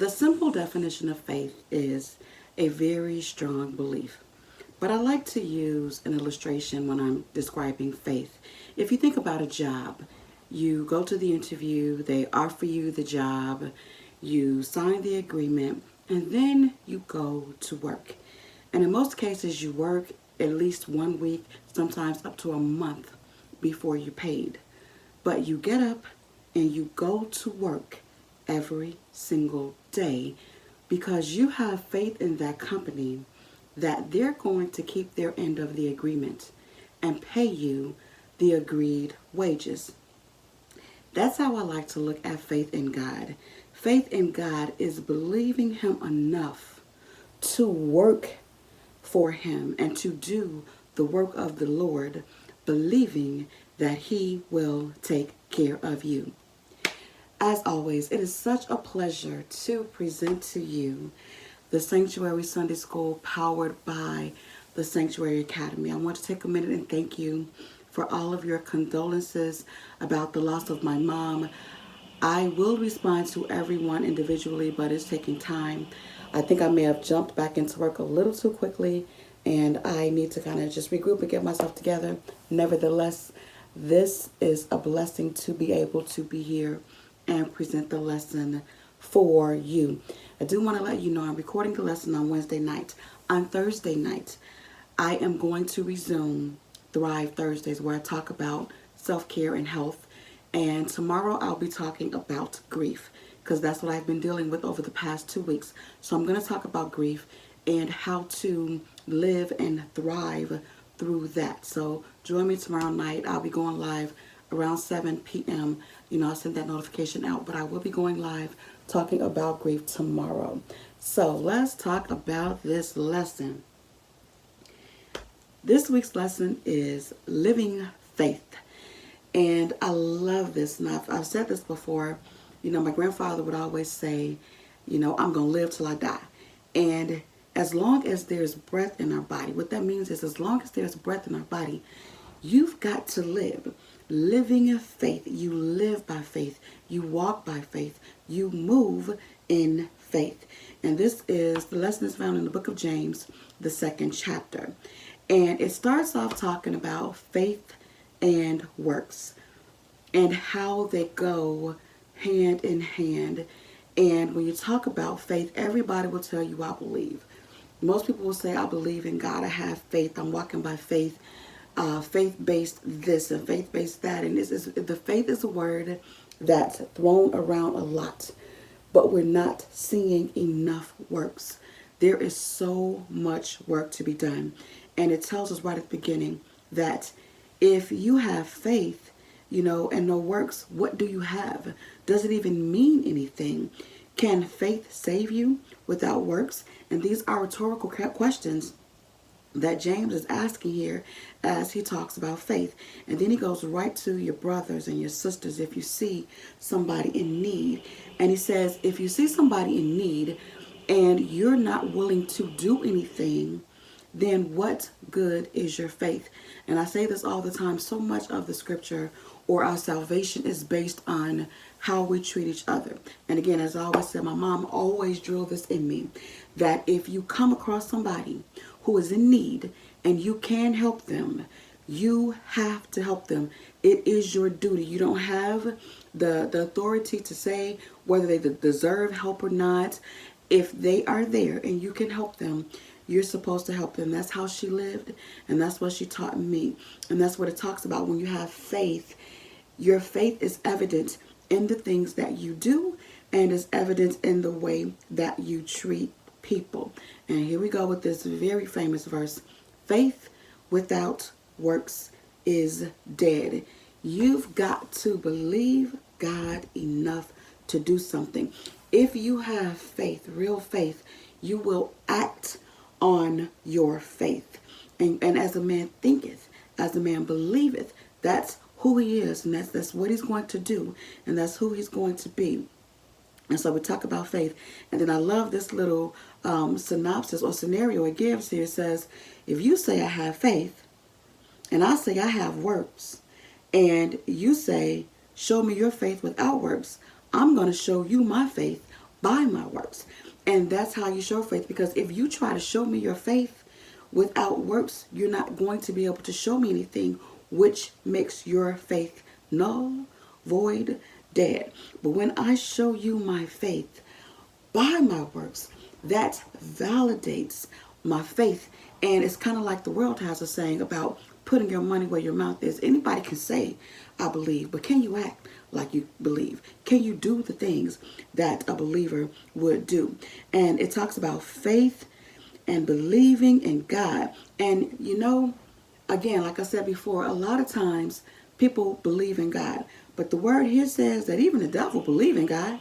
The simple definition of faith is a very strong belief. But I like to use an illustration when I'm describing faith. If you think about a job, you go to the interview, they offer you the job, you sign the agreement, and then you go to work. And in most cases, you work at least 1 week, sometimes up to a month before you're paid. But you get up and you go to work every single day because you have faith in that company that they're going to keep their end of the agreement and pay you the agreed wages. That's how I like to look at faith in God. Faith in God is believing Him enough to work for Him and to do the work of the Lord, believing that He will take care of you. As always, it is such a pleasure to present to you the Sanctuary Sunday School powered by the Sanctuary Academy. I want to take a minute and thank you for all of your condolences about the loss of my mom. I will respond to everyone individually, but it's taking time. I think I may have jumped back into work a little too quickly, and I need to kind of just regroup and get myself together. Nevertheless, this is a blessing to be able to be here and present the lesson for you. I do want to let you know I'm recording the lesson on Wednesday night. On Thursday night, I am going to resume Thrive Thursdays, where I talk about self-care and health. And tomorrow I'll be talking about grief, because that's what I've been dealing with over the past 2 weeks. So I'm going to talk about grief and how to live and thrive through that. So join me tomorrow night. I'll be going live around 7 p.m. I'll send that notification out, but I will be going live talking about grief tomorrow. So let's talk about this lesson. This week's lesson is living faith. And I love this. And I've said this before. My grandfather would always say, I'm going to live till I die. And as long as there's breath in our body, what that means is as long as there's breath in our body, you've got to live. Living in faith. You live by faith. You walk by faith. You move in faith. And the lesson is found in the book of James, the 2nd chapter. And it starts off talking about faith and works and how they go hand in hand. And when you talk about faith, everybody will tell you, I believe. Most people will say, I believe in God. I have faith. I'm walking by faith. Faith-based this and faith-based that. And the faith is a word that's thrown around a lot, but we're not seeing enough works. There is so much work to be done. And it tells us right at the beginning that if you have faith, and no works, what do you have? Does it even mean anything? Can faith save you without works? And these are rhetorical questions that James is asking here as he talks about faith. And then he goes right to your brothers and your sisters if you see somebody in need. And he says, if you see somebody in need and you're not willing to do anything, then what good is your faith? And I say this all the time, so much of the scripture or our salvation is based on how we treat each other. And again, as I always said, my mom always drilled this in me, that if you come across somebody who is in need and you can help them, you have to help them. It is your duty. You don't have the authority to say whether they deserve help or not. If they are there and you can help them, you're supposed to help them. That's how she lived, and that's what she taught me. And that's what it talks about when you have faith. Your faith is evident in the things that you do and is evident in the way that you treat people. And here we go with this very famous verse. Faith without works is dead. You've got to believe God enough to do something. If you have faith, real faith, you will act on your faith. And as a man thinketh, as a man believeth, that's who he is, and that's what he's going to do, and that's who he's going to be. And so we talk about faith. And then I love this little synopsis or scenario it gives here. It says, if you say I have faith, and I say I have works, and you say, show me your faith without works, I'm going to show you my faith by my works. And that's how you show faith, because if you try to show me your faith without works, you're not going to be able to show me anything, which makes your faith null, void, dead. But when I show you my faith by my works, that validates my faith. And it's kind of like the world has a saying about putting your money where your mouth is. Anybody can say, I believe, but can you act like you believe? Can you do the things that a believer would do? And it talks about faith and believing in God. And again, like I said before, a lot of times people believe in God, but the word here says that even the devil believe in God.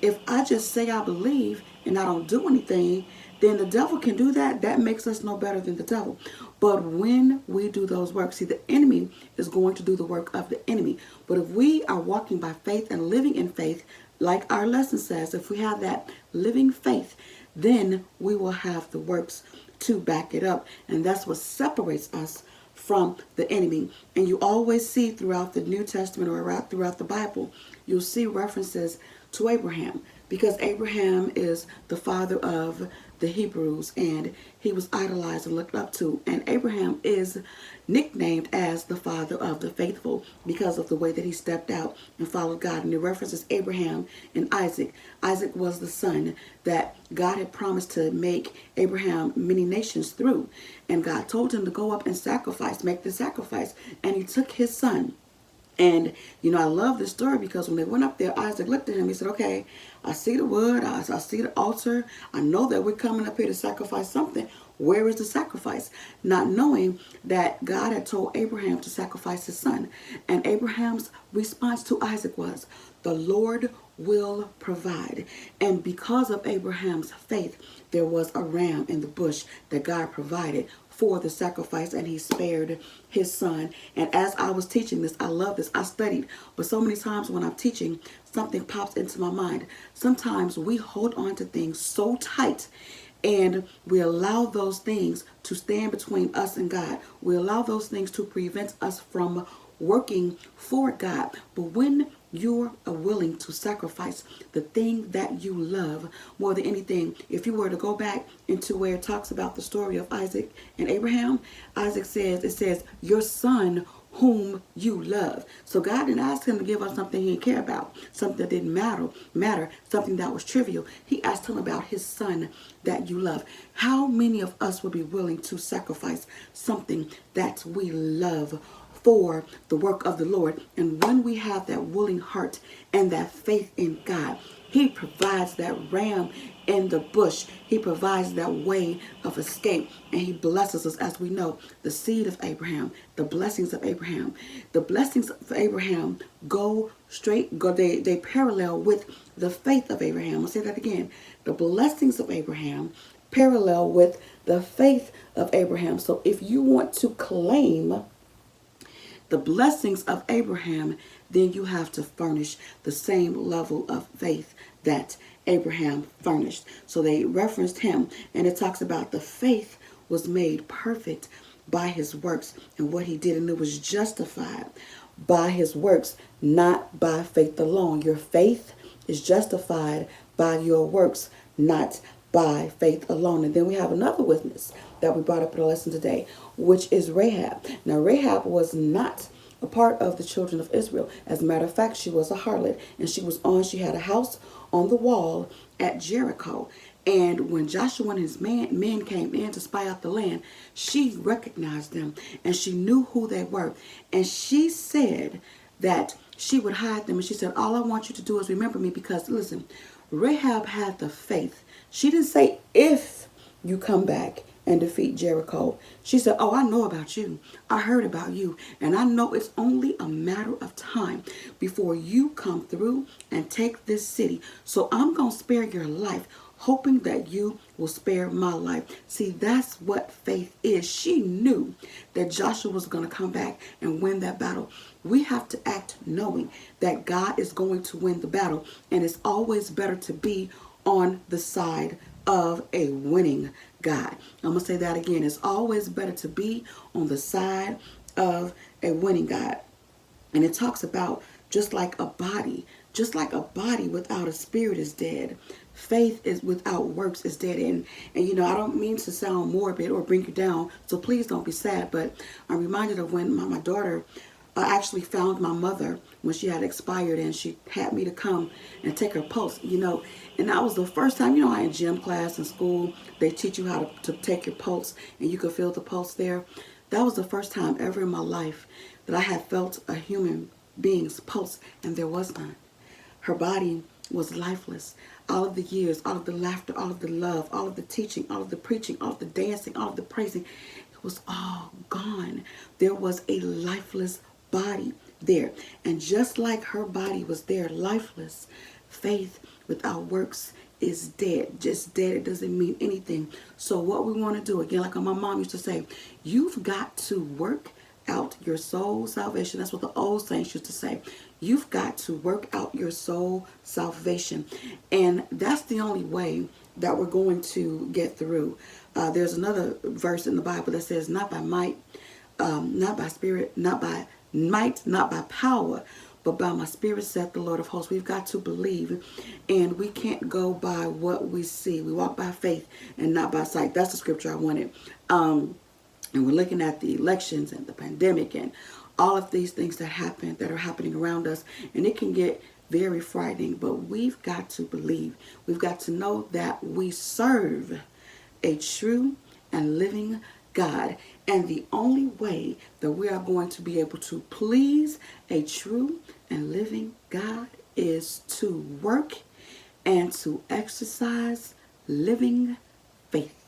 If I just say I believe and I don't do anything, then the devil can do that. That makes us no better than the devil. But when we do those works, see, the enemy is going to do the work of the enemy. But if we are walking by faith and living in faith, like our lesson says, if we have that living faith, then we will have the works to back it up. And that's what separates us from the enemy. And you always see throughout the New Testament or throughout the Bible, you'll see references to Abraham, because Abraham is the father of the Hebrews, and he was idolized and looked up to. And Abraham is nicknamed as the father of the faithful because of the way that he stepped out and followed God. And it references Abraham and Isaac. Isaac was the son that God had promised to make Abraham many nations through. And God told him to go up and make the sacrifice. And he took his son. And, I love this story because when they went up there, Isaac looked at him. He said, okay, I see the wood. I see the altar. I know that we're coming up here to sacrifice something. Where is the sacrifice? Not knowing that God had told Abraham to sacrifice his son. And Abraham's response to Isaac was, the Lord will provide. And because of Abraham's faith, there was a ram in the bush that God provided for the sacrifice, and he spared his son. And as I was teaching this, I love this. I studied, but so many times when I'm teaching, something pops into my mind. Sometimes we hold on to things so tight, and we allow those things to stand between us and God. We allow those things to prevent us from working for God. But when you are willing to sacrifice the thing that you love more than anything, if you were to go back into where it talks about the story of Isaac and Abraham, it says, your son whom you love. So God didn't ask him to give us something he didn't care about, something that didn't matter, something that was trivial. He asked him about his son that you love. How many of us would be willing to sacrifice something that we love for the work of the Lord? And when we have that willing heart and that faith in God, he provides that ram in the bush. He provides that way of escape, and he blesses us. As we know, the seed of Abraham, the blessings of Abraham. The blessings of Abraham they parallel with the faith of Abraham. I'll say that again. The blessings of Abraham parallel with the faith of Abraham. So if you want to claim the blessings of Abraham, then you have to furnish the same level of faith that Abraham furnished. So they referenced him, and it talks about the faith was made perfect by his works and what he did, and it was justified by his works, not by faith alone. Your faith is justified by your works, not by faith alone. And then we have another witness that we brought up in the lesson today, which is Rahab. Now, Rahab was not a part of the children of Israel. As a matter of fact, she was a harlot, and she had a house on the wall at Jericho. And when Joshua and his men came in to spy out the land, she recognized them and she knew who they were. And she said that she would hide them. And she said, all I want you to do is remember me, because listen, Rahab had the faith. She didn't say, if you come back and defeat Jericho. She said, oh, I know about you. I heard about you. And I know it's only a matter of time before you come through and take this city. So I'm going to spare your life, hoping that you will spare my life. See, that's what faith is. She knew that Joshua was going to come back and win that battle. We have to act knowing that God is going to win the battle. And it's always better to be on the side of a winning God. I'm going to say that again. It's always better to be on the side of a winning God. And it talks about just like a body Just like a body without a spirit is dead, faith is without works is dead. And I don't mean to sound morbid or bring you down, so please don't be sad, but I'm reminded of when my daughter actually found my mother when she had expired, and she had me to come and take her pulse, and that was the first time. How in gym class in school they teach you how to take your pulse, and you could feel the pulse there. That was the first time ever in my life that I had felt a human being's pulse, and there was none. Her body was lifeless. All of the years, all of the laughter, all of the love, all of the teaching, all of the preaching, all of the dancing, all of the praising, it was all gone. There was a lifeless body there. And just like her body was there, lifeless, faith without works is dead. Just dead. It doesn't mean anything. So what we want to do, again, like my mom used to say, you've got to work out your soul salvation. That's what the old saints used to say. You've got to work out your soul salvation. And that's the only way that we're going to get through. There's another verse in the Bible that says, not by might, not by spirit, not by might, not by power, but by my spirit, saith the Lord of hosts. We've got to believe, and we can't go by what we see. We walk by faith and not by sight. That's the scripture I wanted. And we're looking at the elections and the pandemic and all of these things that are happening around us. And it can get very frightening, but we've got to believe. We've got to know that we serve a true and living God. And the only way that we are going to be able to please a true and living God is to work and to exercise living faith.